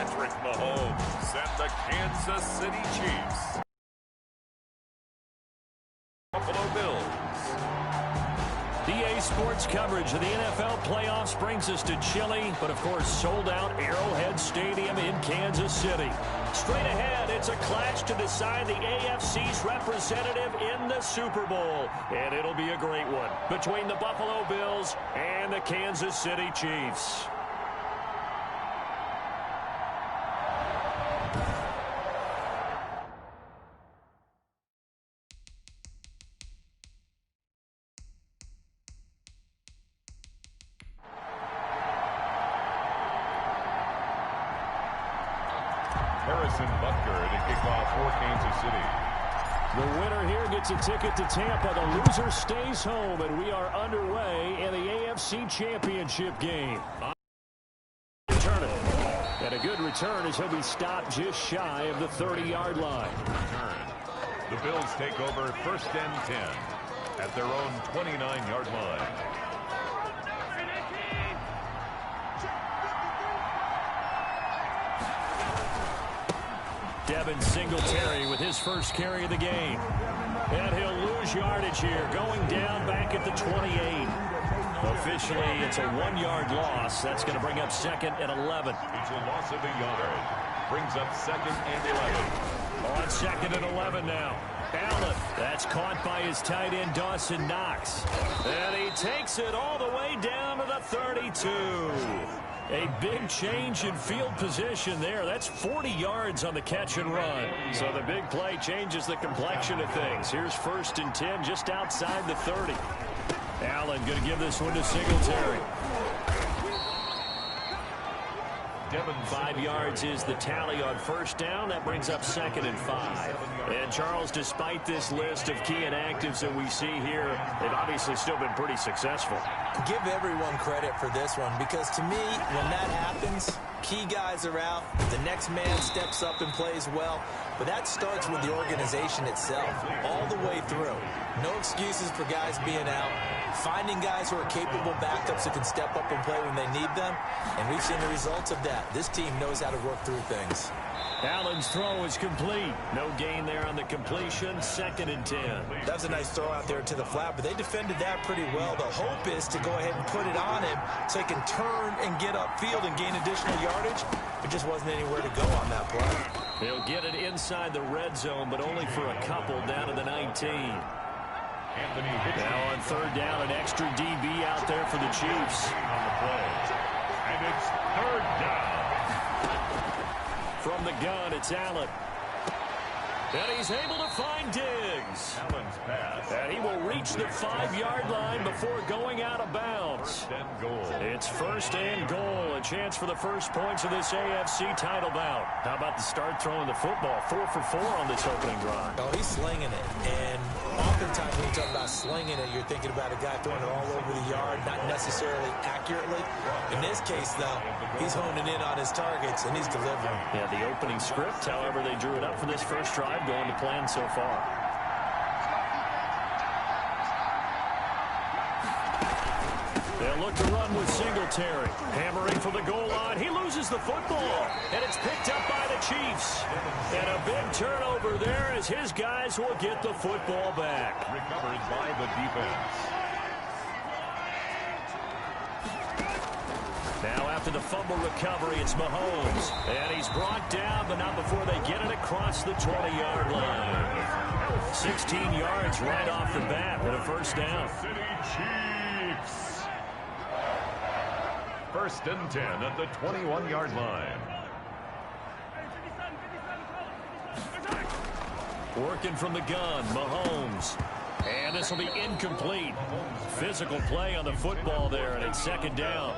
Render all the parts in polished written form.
Patrick Mahomes and the Kansas City Chiefs. Buffalo Bills. EA Sports coverage of the NFL playoffs brings us to chilly, but of course sold-out Arrowhead Stadium in Kansas City. Straight ahead, it's a clash to decide the AFC's representative in the Super Bowl. And it'll be a great one between the Buffalo Bills and the Kansas City Chiefs. The winner here gets a ticket to Tampa. The loser stays home, and we are underway in the AFC Championship game. And a good return as he'll be stopped just shy of the 30-yard line. The Bills take over 1st and 10 at their own 29-yard line. Devin Singletary with his first carry of the game. And he'll lose yardage here, going down back at the 28. Officially, it's a 1-yard loss. That's going to bring up 2nd and 11. It's a loss of a yard. Brings up 2nd and 11. On 2nd and 11 now. Allen, that's caught by his tight end, Dawson Knox. And he takes it all the way down to the 32. A big change in field position there. That's 40 yards on the catch and run. So the big play changes the complexion of things. Here's 1st and 10 just outside the 30. Allen going to give this one to Singletary. 5 yards is the tally on 1st down. That brings up 2nd and 5. And Charles, despite this list of key inactives that we see here, they've obviously still been pretty successful. Give everyone credit for this one, because to me, when that happens, key guys are out, the next man steps up and plays well, but that starts with the organization itself, all the way through. No excuses for guys being out, finding guys who are capable backups who can step up and play when they need them, and we've seen the results of that. This team knows how to work through things. Allen's throw is complete. No gain there on the completion. 2nd and 10. That was a nice throw out there to the flat, but they defended that pretty well. The hope is to go ahead and put it on him so he can turn and get upfield and gain additional yardage. There just wasn't anywhere to go on that play. He'll get it inside the red zone, but only for a couple down to the 19. Now on 3rd down, an extra DB out there for the Chiefs. On the play. And it's 3rd down. From the gun, it's Allen. And he's able to find Diggs. Allen's pass. And he will reach the 5-yard line before going out of bounds. 1st and goal. It's 1st and goal. A chance for the first points of this AFC title bout. How about the start throwing the football? 4 for 4 on this opening drive. Oh, he's slinging it. And oftentimes when you talk about slinging it, you're thinking about a guy throwing it all over the yard, not necessarily accurately. In this case, though, he's honing in on his targets, and he's delivering. Yeah, the opening script, however, they drew it up for this first drive, going to plan so far. They'll look to run with Singletary. Hammering for the goal line. He loses the football. And it's picked up by the Chiefs. And a big turnover there as his guys will get the football back. Recovered by the defense. Now after the fumble recovery, it's Mahomes. And he's brought down, but not before they get it across the 20-yard line. 16 yards right off the bat with a 1st down. City Chiefs. 1st and 10 at the 21-yard line. Working from the gun, Mahomes. And this will be incomplete. Physical play on the football there, and it's 2nd down.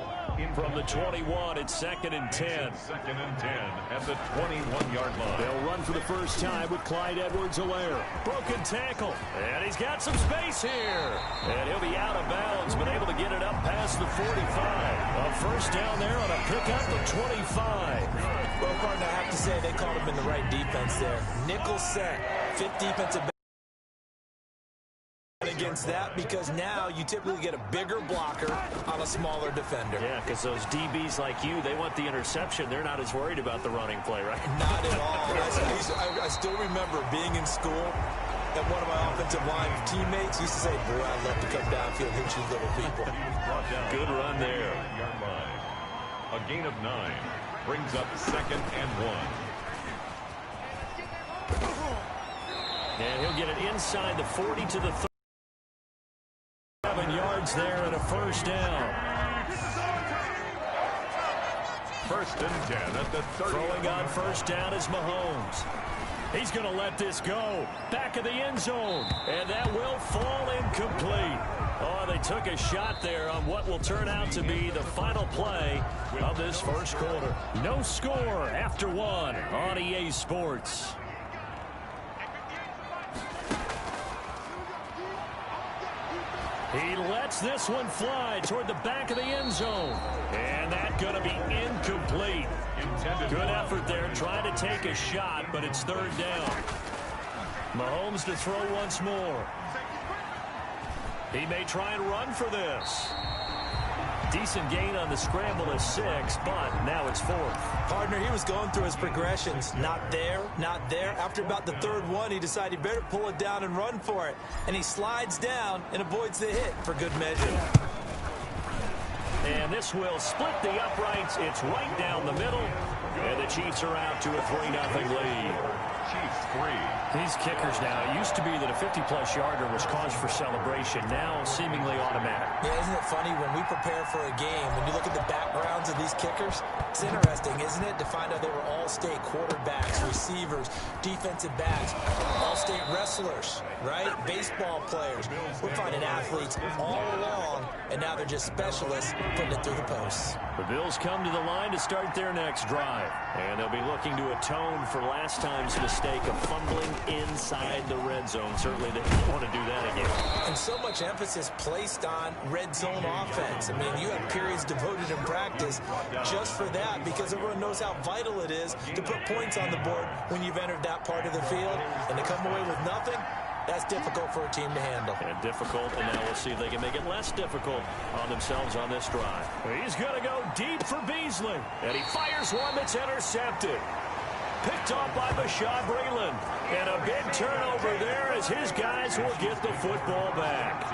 From the 21, it's 2nd and 10. 2nd and 10 at the 21-yard line. They'll run for the first time with Clyde Edwards-Helaire. Broken tackle, and he's got some space here. And he'll be out of bounds, but able to get it up past the 45. A 1st down there on a pickup of 25. Well, partner, I have to say they called him in the right defense there. Nickel set, 5th defensive back. against that because now you typically get a bigger blocker on a smaller defender. Yeah, because those DBs like you, they want the interception. They're not as worried about the running play, right? Not at all. I still remember being in school, and one of my offensive line teammates used to say, boy, I'd love to come downfield and hit you little people. Good run there. A gain of 9 brings up 2nd and 1. And he'll get it inside the 40 to the 7 yards there and a first down. 1st and 10 at the 30. Throwing on first down is Mahomes. He's going to let this go. Back of the end zone. And that will fall incomplete. Oh, they took a shot there on what will turn out to be the final play of this first quarter. No score after 1 on EA Sports. He lets this one fly toward the back of the end zone. And that's going to be incomplete. Good effort there trying to take a shot, but it's 3rd down. Mahomes to throw once more. He may try and run for this. Decent gain on the scramble is 6, but now it's 4th. Partner, he was going through his progressions. Not there, not there. After about the 3rd one, he decided he better pull it down and run for it. And he slides down and avoids the hit for good measure. And this will split the uprights. It's right down the middle. And the Chiefs are out to a 3-0 lead. Chiefs 3. These kickers now, it used to be that a 50-plus yarder was cause for celebration. Now seemingly automatic. Yeah, isn't it funny when we prepare for a game, when you look at the backgrounds of these kickers, it's interesting, isn't it, to find out they were all-state quarterbacks, receivers, defensive backs, all-state wrestlers, right? Baseball players. We're finding athletes all along, and now they're just specialists putting it through the posts. The Bills come to the line to start their next drive. And they'll be looking to atone for last time's mistake of fumbling inside the red zone. Certainly they don't want to do that again. And so much emphasis placed on red zone offense. I mean, you have periods devoted in practice just for that because everyone knows how vital it is to put points on the board when you've entered that part of the field. And to come away with nothing, that's difficult for a team to handle. And difficult, and now we'll see if they can make it less difficult on themselves on this drive. He's going to go deep for Beasley. And he fires one that's intercepted. Picked off by Bashaud Breeland. And a big turnover there as his guys will get the football back.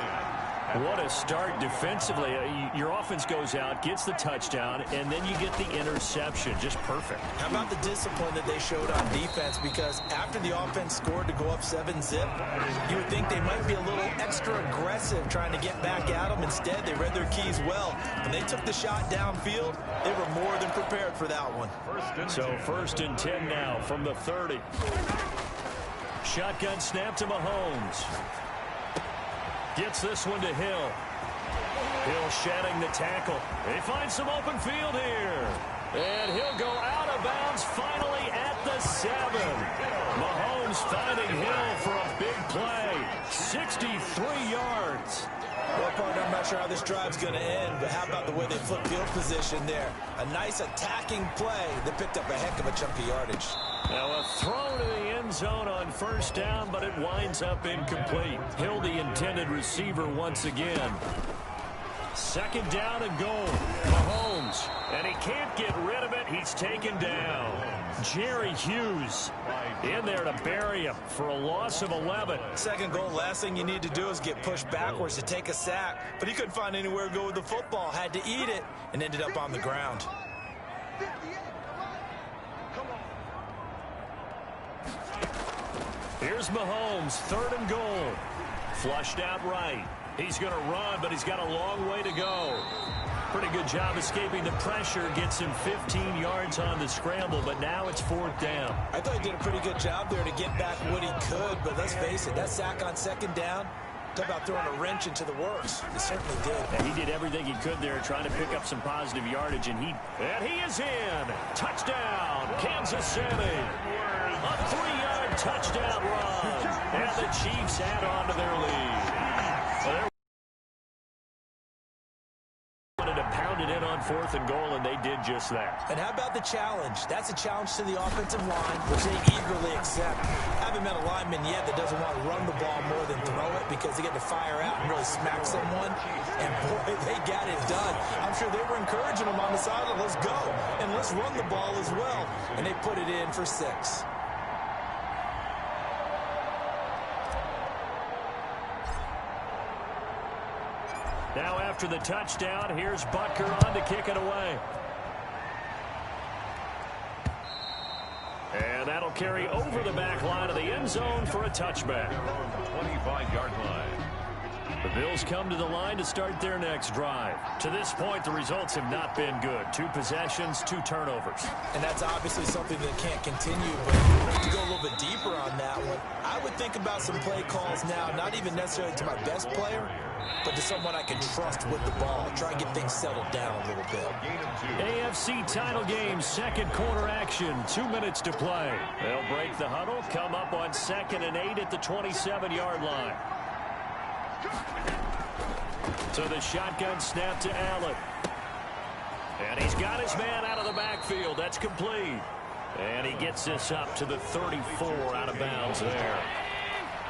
What a start defensively. Your offense goes out, gets the touchdown, and then you get the interception. Just perfect. How about the discipline that they showed on defense? Because after the offense scored to go up 7-zip, you would think they might be a little extra aggressive trying to get back at them. Instead, they read their keys well. When they took the shot downfield, they were more than prepared for that one. So 1st and 10 now from the 30. Shotgun snap to Mahomes. Gets this one to Hill. Hill shedding the tackle. He finds some open field here. And he'll go out of bounds finally at the 7. Mahomes finding Hill for a big play. 63 yards. Well, partner, I'm not sure how this drive's going to end, but how about the way they flip field position there? A nice attacking play that picked up a heck of a chunk of yardage. Now a throw to the end zone on 1st down, but it winds up incomplete. Hill, the intended receiver once again. 2nd down and goal. Mahomes. And he can't get rid of it. He's taken down. Jerry Hughes in there to bury him for a loss of 11. 2nd goal, last thing you need to do is get pushed backwards to take a sack. But he couldn't find anywhere to go with the football. Had to eat it and ended up on the ground. Here's Mahomes, 3rd and goal. Flushed out right. He's going to run, but he's got a long way to go. Pretty good job escaping the pressure. Gets him 15 yards on the scramble, but now it's 4th down. I thought he did a pretty good job there to get back what he could, but let's face it, that sack on 2nd down, talk about throwing a wrench into the works. He certainly did. And he did everything he could there trying to pick up some positive yardage, and he is in. Touchdown, Kansas City. A 3-yard touchdown run. And the Chiefs add on to their lead. Well, they wanted to pound it in on 4th and goal, and they did just that. And how about the challenge? That's a challenge to the offensive line, which they eagerly accept. Haven't met a lineman yet that doesn't want to run the ball more than throw it because they get to fire out and really smack someone. And, boy, they got it done. I'm sure they were encouraging them on the sideline. Let's go, and let's run the ball as well. And they put it in for 6. Now after the touchdown, here's Butker on to kick it away. And that'll carry over the back line of the end zone for a touchback. 25-yard line. The Bills come to the line to start their next drive. To this point, the results have not been good. 2 possessions, 2 turnovers. And that's obviously something that can't continue, but to go a little bit deeper on that one, I would think about some play calls now, not even necessarily to my best player, but to someone I can trust with the ball. Try and get things settled down a little bit. AFC title game, second quarter action, 2 minutes to play. They'll break the huddle, come up on 2nd and 8 at the 27-yard line. So the shotgun snap to Allen. And he's got his man out of the backfield. That's complete. And he gets this up to the 34 out of bounds there.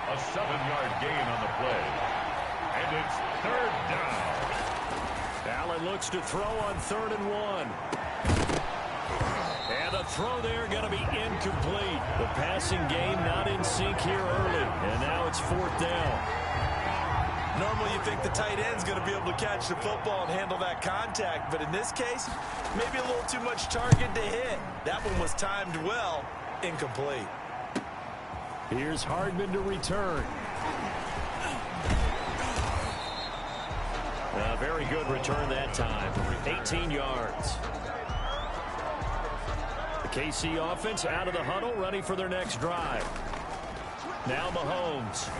A 7-yard gain on the play. And it's 3rd down. Allen looks to throw on 3rd and 1. And the throw there going to be incomplete. The passing game not in sync here early. And now it's 4th down. Normally you think the tight end's going to be able to catch the football and handle that contact, but in this case, maybe a little too much target to hit. That one was timed well, incomplete. Here's Hardman to return. A very good return that time, 18 yards. The KC offense out of the huddle, ready for their next drive. Now Mahomes.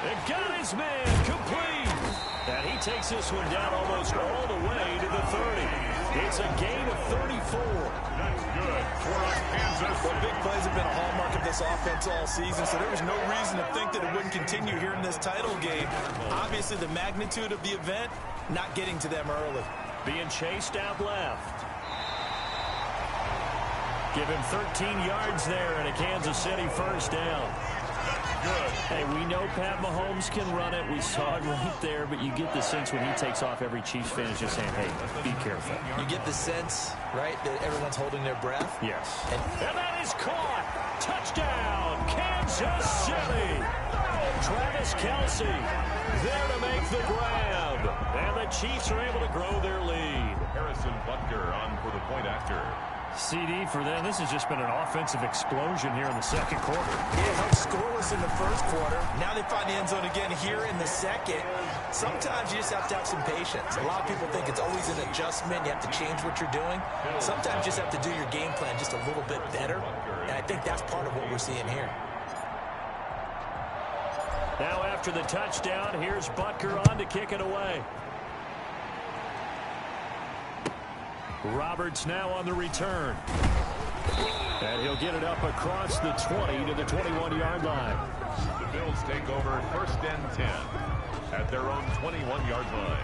It got his man complete. And he takes this one down almost all the way to the 30. It's a gain of 34. That's good for Kansas. Well, big plays have been a hallmark of this offense all season, so there was no reason to think that it wouldn't continue here in this title game. Obviously, the magnitude of the event, not getting to them early. Being chased out left. Give him 13 yards there and a Kansas City first down. Good. Hey, we know Pat Mahomes can run it. We saw it right there, but you get the sense when he takes off, every Chiefs fan is just saying, hey, be careful. You get the sense, right, that everyone's holding their breath? Yes. And that is caught. Touchdown, Kansas City. Travis Kelce there to make the grab. And the Chiefs are able to grow their lead. Harrison Butker on for the point after. CD for them. This has just been an offensive explosion here in the second quarter. It held scoreless in the first quarter. Now they find the end zone again here in the second. Sometimes you just have to have some patience. A lot of people think it's always an adjustment. You have to change what you're doing. Sometimes you just have to do your game plan just a little bit better. And I think that's part of what we're seeing here. Now after the touchdown, here's Butker on to kick it away. Roberts now on the return. And he'll get it up across the 20 to the 21-yard line. The Bills take over 1st and 10 at their own 21-yard line.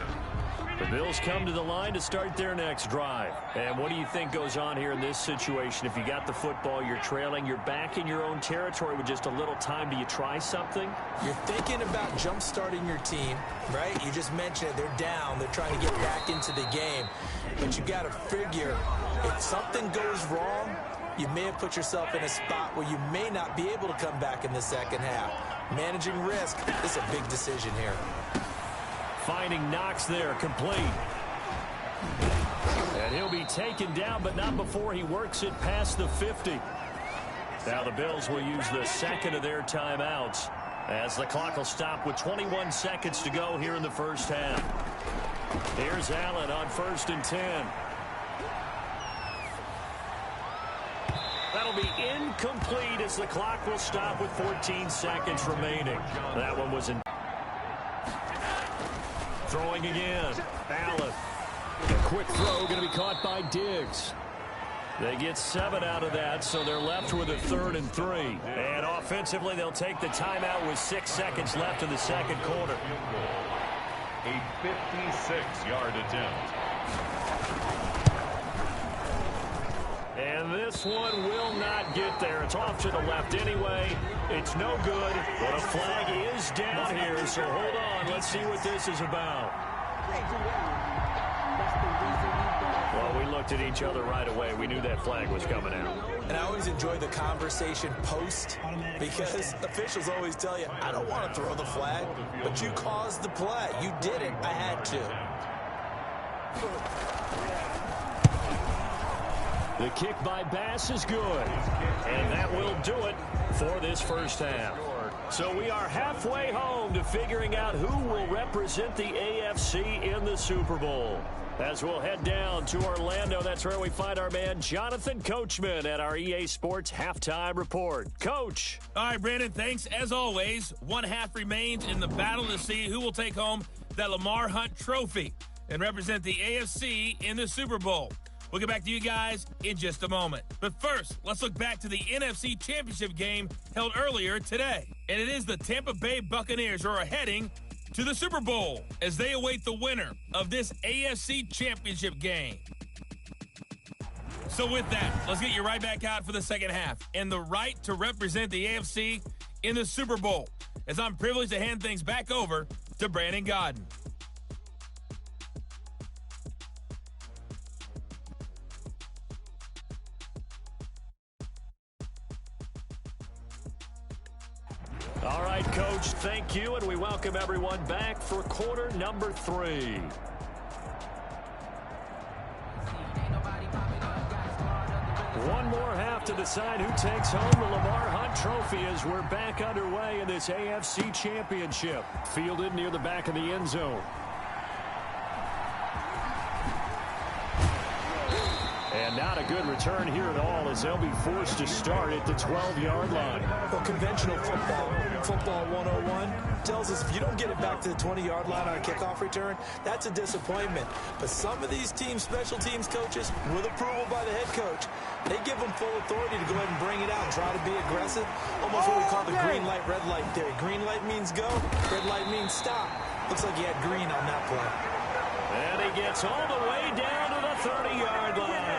The Bills come to the line to start their next drive. And what do you think goes on here in this situation? If you got the football, you're trailing, you're back in your own territory with just a little time. Do you try something? You're thinking about jump-starting your team, right? You just mentioned it. They're down. They're trying to get back into the game. But you got to figure, if something goes wrong, you may have put yourself in a spot where you may not be able to come back in the second half. Managing risk, this is a big decision here. Finding Knox there, complete. And he'll be taken down, but not before he works it past the 50. Now the Bills will use the second of their timeouts as the clock will stop with 21 seconds to go here in the first half. Here's Allen on 1st and 10. That'll be incomplete as the clock will stop with 14 seconds remaining. That one was in. Throwing again. Allen. A quick throw going to be caught by Diggs. They get 7 out of that, so they're left with a 3rd and 3. And offensively, they'll take the timeout with 6 seconds left in the second quarter. a 56-yard attempt. And this one will not get there. It's off to the left anyway. It's no good, but a flag is down here, so hold on. Let's see what this is about. Well, we looked at each other right away. We knew that flag was coming out. And I always enjoy the conversation post because officials always tell you, I don't want to throw the flag, but you caused the play. You did it. I had to. The kick by Bass is good, and that will do it for this first half. So we are halfway home to figuring out who will represent the AFC in the Super Bowl. As we'll head down to Orlando, that's where we find our man Jonathan Coachman at our EA Sports Halftime Report. Coach. All right, Brandon, thanks. As always, one half remains in the battle to see who will take home that Lamar Hunt trophy and represent the AFC in the Super Bowl. We'll get back to you guys in just a moment. But first, let's look back to the NFC Championship game held earlier today. And it is the Tampa Bay Buccaneers who are heading to the Super Bowl as they await the winner of this AFC Championship game. So with that, let's get you right back out for the second half and the right to represent the AFC in the Super Bowl, as I'm privileged to hand things back over to Brandon Godden. All right, Coach, thank you, and we welcome everyone back for quarter number 3. One more half to decide who takes home the Lamar Hunt trophy as we're back underway in this AFC Championship. Fielded near the back of the end zone. And not a good return here at all as they'll be forced to start at the 12-yard line. Well, conventional football 101 tells us if you don't get it back to the 20-yard line on a kickoff return, that's a disappointment. But some of these special teams coaches, with approval by the head coach, they give them full authority to go ahead and bring it out and try to be aggressive. Almost what we call the green light, red light theory. Green light means go, red light means stop. Looks like he had green on that play. And he gets all the way down to the 30-yard line.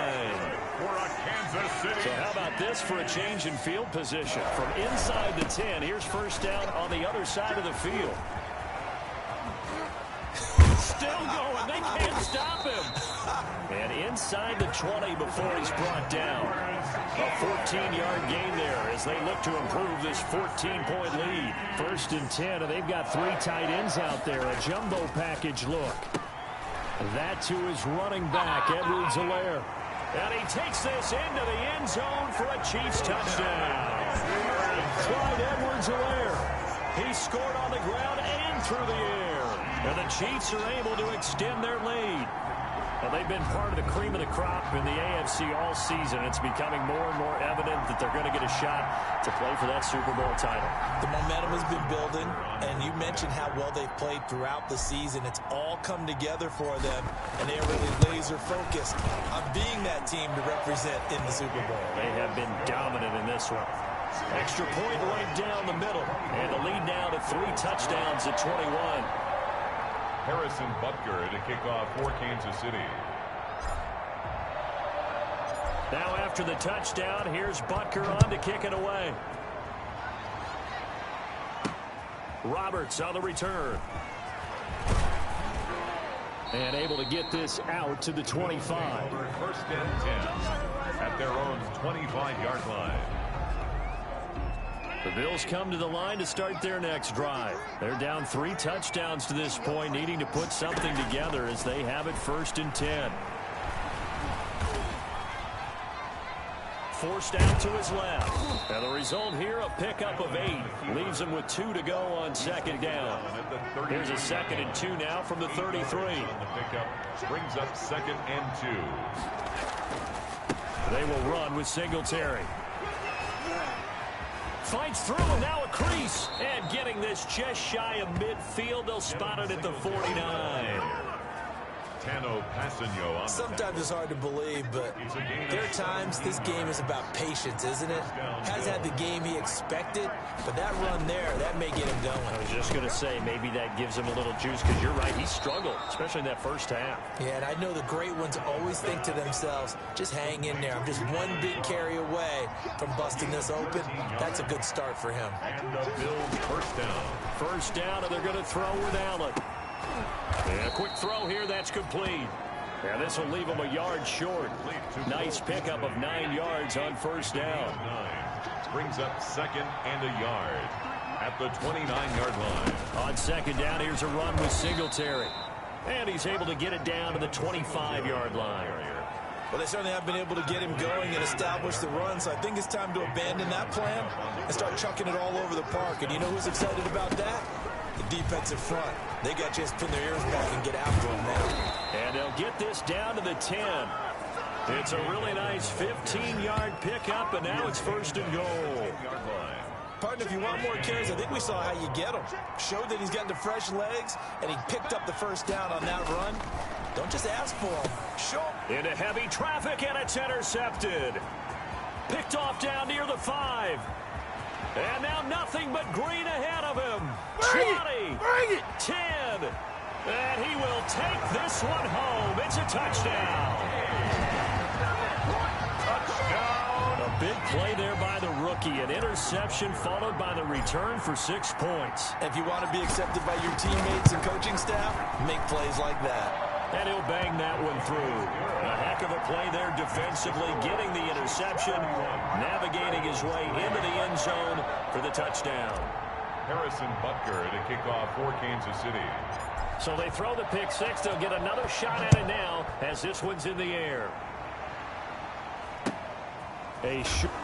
So how about this for a change in field position? From inside the 10, here's first down on the other side of the field. Still going. They can't stop him. And inside the 20 before he's brought down. A 14-yard gain there as they look to improve this 14-point lead. First and 10, and they've got 3 tight ends out there. A jumbo package look. That to his running back, Edwards-Helaire. And he takes this into the end zone for a Chiefs touchdown. Clyde Edwards-Helaire. He scored on the ground and through the air. And the Chiefs are able to extend their lead. Well, they've been part of the cream of the crop in the AFC all season. It's becoming more and more evident that they're going to get a shot to play for that Super Bowl title. The momentum has been building, and you mentioned how well they've played throughout the season. It's all come together for them, and they're really laser focused on being that team to represent in the Super Bowl. They have been dominant in this one. Extra point right down the middle, and the lead now to 3 touchdowns at 21. Harrison Butker to kick off for Kansas City. Now after the touchdown, here's Butker on to kick it away. Roberts on the return. And able to get this out to the 25. First and 10 at their own 25-yard line. The Bills come to the line to start their next drive. They're down 3 touchdowns to this point, needing to put something together as they have it first and 10. Forced out to his left. And the result here, a pickup of 8. Leaves him with 2 to go on second down. Here's a 2nd and 2 now from the 33. The pickup brings up 2nd and 2. They will run with Singletary. Fights through, and now a crease. And getting this just shy of midfield, they'll spot it at the 49. Sometimes it's hard to believe, but there are times this game is about patience, isn't it? Hasn't had the game he expected, but that run there, that may get him going. I was just going to say, maybe that gives him a little juice, because you're right, he struggled, especially in that first half. Yeah, and I know the great ones always think to themselves, just hang in there. I'm just one big carry away from busting this open. That's a good start for him. And the Bills first down. First down, and they're going to throw with Allen. And a quick throw here, that's complete. And this will leave him a yard short. Nice pickup of 9 yards on first down. Brings up second and a yard at the 29-yard line. On second down, here's a run with Singletary. And he's able to get it down to the 25-yard line. Well, they certainly have been able to get him going and establish the run, so I think it's time to abandon that plan and start chucking it all over the park. And you know who's excited about that? The defensive front. They got just pin their ears back and get after him now. And they'll get this down to the 10. It's a really nice 15-yard pickup, and now it's first and goal. Partner, if you want more carries, I think we saw how you get him. Showed that he's got the fresh legs, and he picked up the first down on that run. Don't just ask for him. Show him. Into heavy traffic, and it's intercepted. Picked off down near the 5. And now nothing but green ahead of him. 20, 10, and he will take this one home. It's a touchdown. A big play there by the rookie. An interception followed by the return for 6 points. If you want to be accepted by your teammates and coaching staff, make plays like that. And he'll bang that one through. A heck of a play there defensively, getting the interception, navigating his way into the end zone for the touchdown. Harrison Butker to kick off for Kansas City. So they throw the pick six. They'll get another shot at it now as this one's in the air.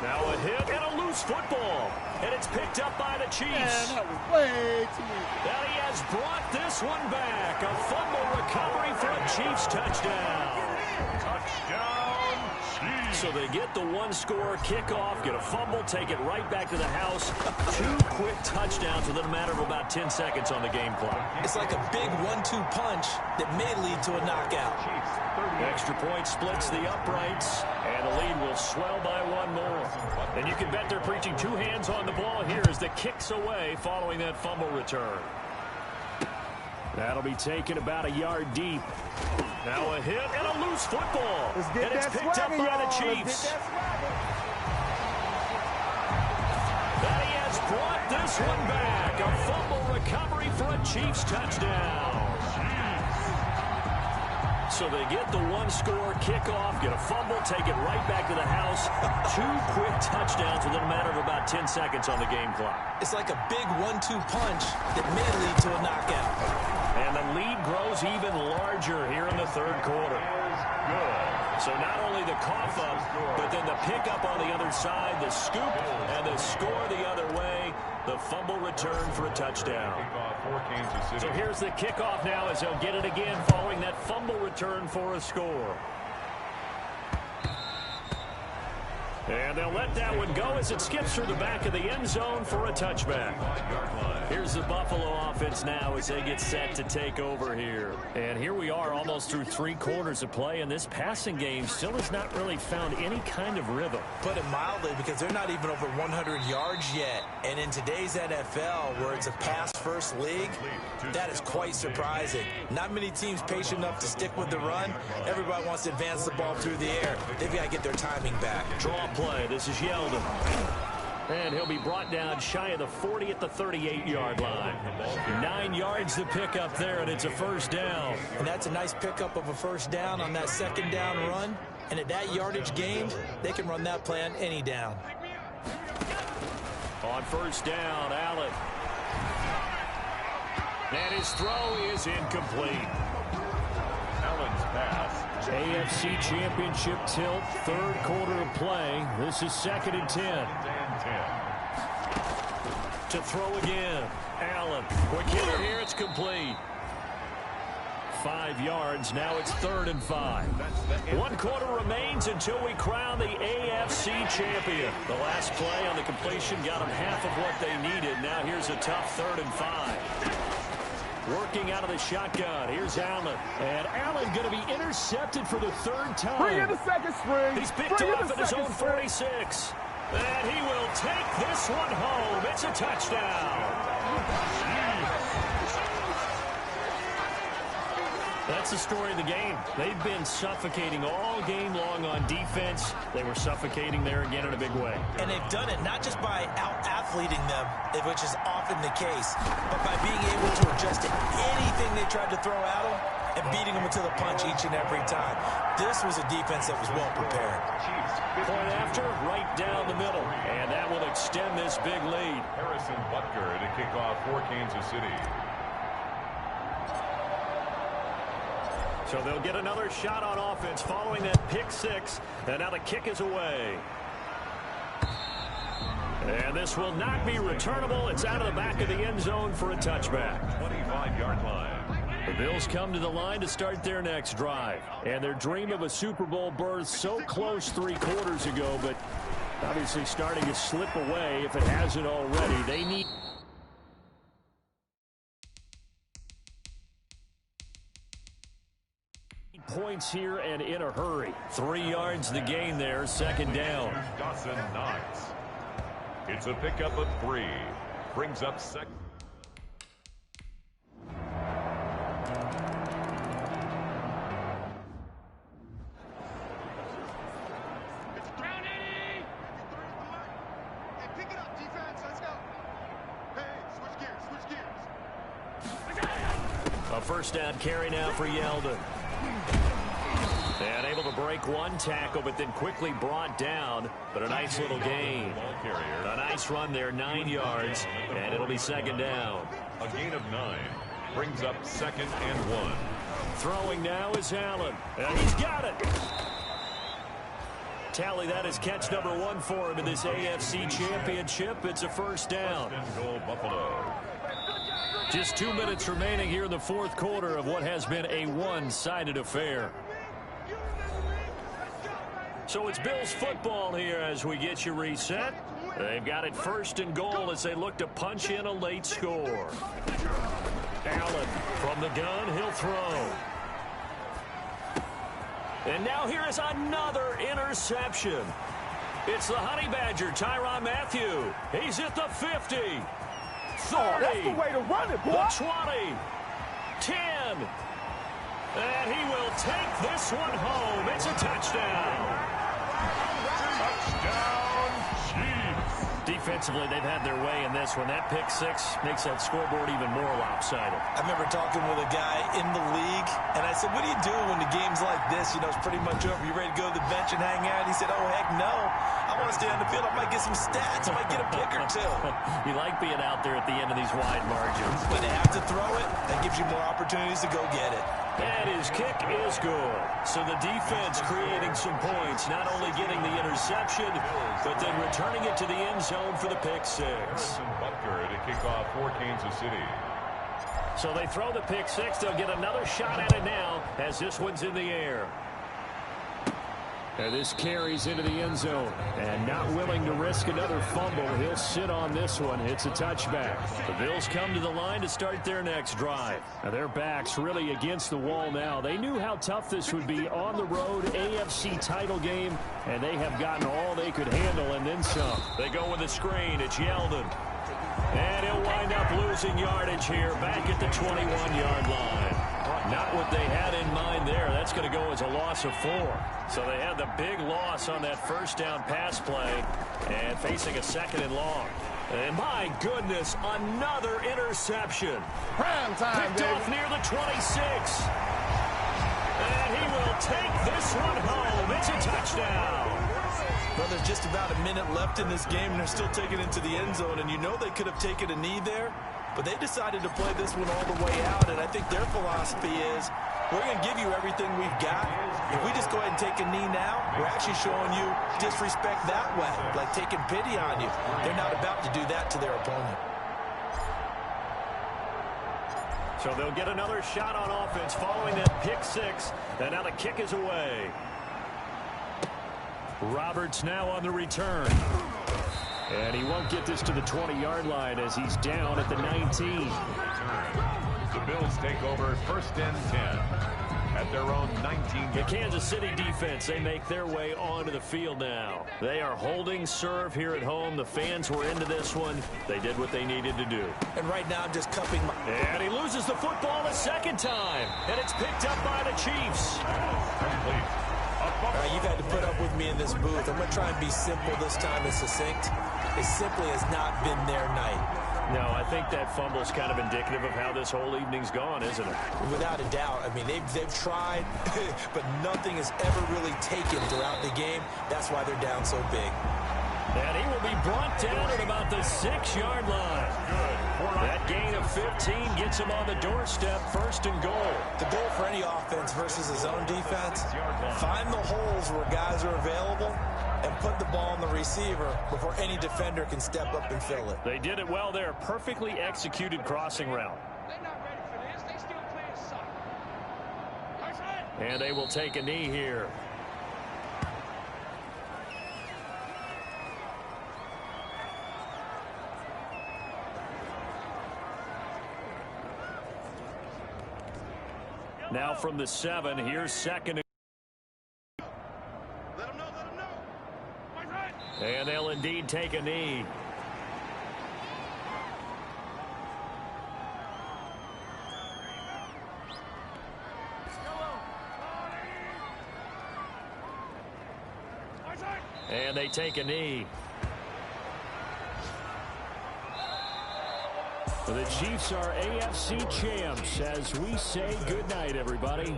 Now a hit and a loose football. And it's picked up by the Chiefs. Man, that was way too easy. And he has brought this one back. A fumble recovery for a Chiefs touchdown. Touchdown, Chiefs. So they get the one-score kickoff, get a fumble, take it right back to the house. 2 quick touchdowns within a matter of about 10 seconds on the game clock. It's like a big 1-2 punch that may lead to a knockout. Extra point splits the uprights, and the lead will swell by 1 more. And you can bet they're preaching 2 hands on the ball here as the kick's away following that fumble return. That'll be taken about a yard deep. Now a hit and a loose football. And it's picked up by the Chiefs. And he has brought this one back. A fumble recovery for a Chiefs touchdown. So they get the one-score kickoff, get a fumble, take it right back to the house. 2 quick touchdowns within a matter of about 10 seconds on the game clock. It's like a big 1-2 punch that may lead to a knockout. And the lead grows even larger here in the third quarter. Good. So not only the cough up, but then the pickup on the other side, the scoop, and the score the other way. The fumble return for a touchdown. So here's the kickoff now as they'll get it again following that fumble return for a score. And they'll let that one go as it skips through the back of the end zone for a touchback. Here's the Buffalo offense now as they get set to take over here. And here we are almost through 3 quarters of play, and this passing game still has not really found any kind of rhythm. Put it mildly, because they're not even over 100 yards yet. And in today's NFL, where it's a pass-first league, that is quite surprising. Not many teams patient enough to stick with the run. Everybody wants to advance the ball through the air. They've got to get their timing back. Draw play. This is Yeldon. And he'll be brought down shy of the 40 at the 38-yard line. 9 yards to pick up there, and it's a first down. And that's a nice pickup of a first down on that second down run. And at that yardage gain, they can run that play on any down. On first down, Allen. And his throw is incomplete. Allen's pass. AFC Championship tilt, third quarter of play. This is 2nd and 10. To throw again. Allen. Quick hitter here. It's complete. 5 yards. Now it's 3rd and 5. 1 quarter remains until we crown the AFC champion. The last play on the completion got them half of what they needed. Now here's a tough 3rd and 5. Working out of the shotgun. Here's Allen. And Allen going to be intercepted for the third time. Bring in the second string. He's picked off at his own 46. And he will take this one home. It's a touchdown. That's the story of the game. They've been suffocating all game long on defense. They were suffocating there again in a big way. And they've done it not just by out-athleting them, which is often the case, but by being able to adjust to anything they tried to throw at them and beating them into the punch each and every time. This was a defense that was well prepared. Point after, right down the middle. And that will extend this big lead. Harrison Butker to kick off for Kansas City. So they'll get another shot on offense following that pick six. And now the kick is away. And this will not be returnable. It's out of the back of the end zone for a touchback. 25-yard line. The Bills come to the line to start their next drive. And their dream of a Super Bowl berth so close 3 quarters ago, but obviously starting to slip away if it hasn't already. They need points here and in a hurry. 3 yards the gain there, second down. Dawson Knox. It's a pickup of 3. Brings up second. A first down carry now for Yeldon. And able to break one tackle, but then quickly brought down. But a nice little gain. A nice run there, 9 yards, and it'll be second down. A gain of 9. Brings up second and 1. Throwing now is Allen. And he's got it. Tally, that is catch number 1 for him in this AFC Championship. It's a first down. First and goal, Buffalo. Just 2 minutes remaining here in the fourth quarter of what has been a one-sided affair. So it's Bills football here as we get you reset. They've got it first and goal as they look to punch in a late score. Allen from the gun, he'll throw. And now here is another interception. It's the Honey Badger, Tyrann Mathieu. He's at the 50. 30. That's the way to run it, boy. The 20. 10. And he will take this one home. It's a touchdown. Touchdown, Chiefs. Defensively, they've had their way in this one. That pick six makes that scoreboard even more lopsided. I remember talking with a guy in the league, and I said, what do you do when the game's like this? You know, it's pretty much over. You ready to go to the bench and hang out? He said, oh, heck no. I want to stay on the field. I might get some stats. I might get a pick or two. You like being out there at the end of these wide margins. When they have to throw it, that gives you more opportunities to go get it. And his kick is good. So the defense creating some points, not only getting the interception, but then returning it to the end zone for the pick six. Harrison Butker to kick off for Kansas City. So they throw the pick six. They'll get another shot at it now as this one's in the air. And this carries into the end zone. And not willing to risk another fumble, he'll sit on this one. It's a touchback. The Bills come to the line to start their next drive. Now their backs really against the wall now. They knew how tough this would be on the road, AFC title game, and they have gotten all they could handle and then some. They go with the screen. It's Yeldon. And he'll wind up losing yardage here back at the 21-yard line. Not what they had in mind there. That's going to go as a loss of 4. So they had the big loss on that first down pass play and facing a second and long. And my goodness, another interception. Prime time, Picked baby. off near the 26. And he will take this one home. It's a touchdown. Well, there's just about a minute left in this game, and they're still taking it to the end zone. And you know they could have taken a knee there, but they decided to play this one all the way out. And I think their philosophy is, we're going to give you everything we've got. If we just go ahead and take a knee now, we're actually showing you disrespect that way, like taking pity on you. They're not about to do that to their opponent. So they'll get another shot on offense following that pick six. And now the kick is away. Roberts now on the return. And he won't get this to the 20-yard line as he's down at the 19. The Bills take over 1st and 10 at their own 19. The Kansas City defense, they make their way onto the field now. They are holding serve here at home. The fans were into this one. They did what they needed to do. And right now I'm just cupping my... And he loses the football a second time. And it's picked up by the Chiefs. Complete. All right, you've had to put up with me in this booth. I'm going to try and be simple this time and succinct. It simply has not been their night. No, I think that fumble's kind of indicative of how this whole evening's gone, isn't it? Without a doubt. I mean, they've tried, but nothing has ever really taken throughout the game. That's why they're down so big. And he will be brought down at about the 6-yard line. That gain of 15 gets him on the doorstep, 1st and goal. The goal for any offense versus his own defense, find the holes where guys are available and put the ball on the receiver before any defender can step up and fill it. They did it well there. Perfectly executed crossing route. They're not ready for this. They still playing suck. And they will take a knee here. Now from the 7, here's 2nd. Let them know. Right. And they'll indeed take a knee. And they take a knee. The Chiefs are AFC champs as we say goodnight, everybody.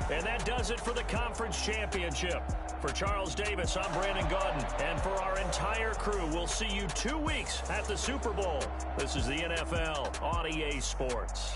And that does it for the conference championship. For Charles Davis, I'm Brandon Gaudin. And for our entire crew, we'll see you 2 weeks at the Super Bowl. This is the NFL on EA Sports.